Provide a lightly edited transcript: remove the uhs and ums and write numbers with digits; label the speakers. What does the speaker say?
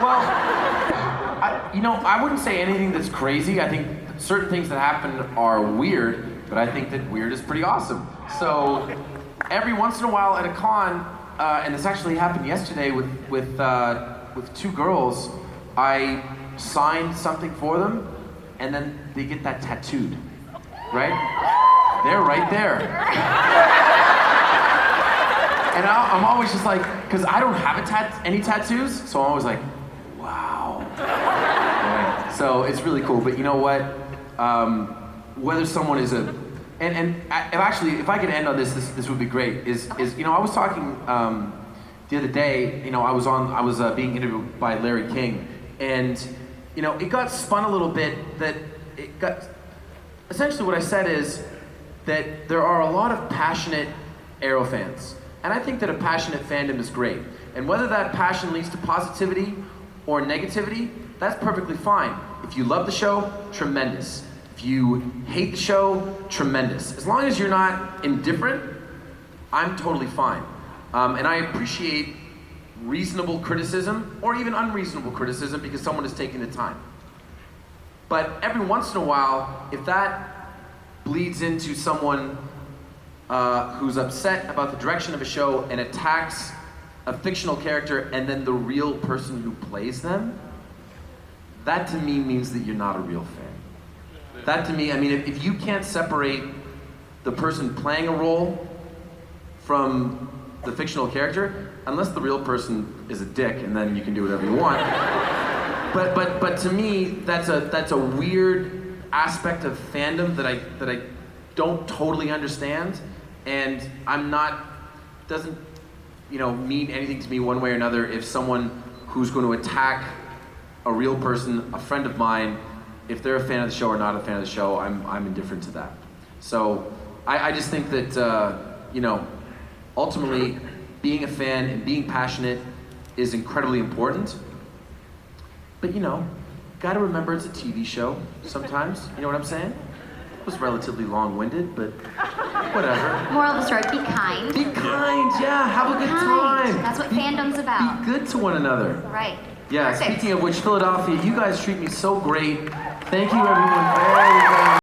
Speaker 1: Well, I wouldn't say anything that's crazy. I think certain things that happen are weird, but I think that weird is pretty awesome. So every once in a while at a con, and this actually happened yesterday with two girls, I signed something for them, and then they get that tattooed, right? They're right there. And I'm always just like, because I don't have any tattoos, so I'm always like, wow. Right. So it's really cool, but you know what? Whether someone is if I could end on this would be great. I was talking the other day. I was being interviewed by Larry King, and it got spun a little bit. Essentially what I said is that there are a lot of passionate Arrow fans. And I think that a passionate fandom is great. And whether that passion leads to positivity or negativity, that's perfectly fine. If you love the show, tremendous. If you hate the show, tremendous. As long as you're not indifferent, I'm totally fine. And I appreciate reasonable criticism, or even unreasonable criticism, because someone is taking the time. But every once in a while, if that bleeds into someone who's upset about the direction of a show and attacks a fictional character and then the real person who plays them, that to me means that you're not a real fan. That to me, if you can't separate the person playing a role from the fictional character, unless the real person is a dick, and then you can do whatever you want. But to me, that's a weird aspect of fandom that I don't totally understand. And doesn't mean anything to me one way or another if someone who's going to attack a real person, a friend of mine, if they're a fan of the show or not a fan of the show, I'm indifferent to that. So I just think that ultimately being a fan and being passionate is incredibly important. But gotta remember it's a TV show sometimes. You know what I'm saying? It was relatively long-winded, but whatever.
Speaker 2: Moral of the story, be kind.
Speaker 1: Be kind, yeah, have a good time.
Speaker 2: That's what fandom's about.
Speaker 1: Be good to one another.
Speaker 2: Right.
Speaker 1: Yeah,
Speaker 2: Perfect.
Speaker 1: Speaking of which, Philadelphia, you guys treat me so great. Thank you everyone very, very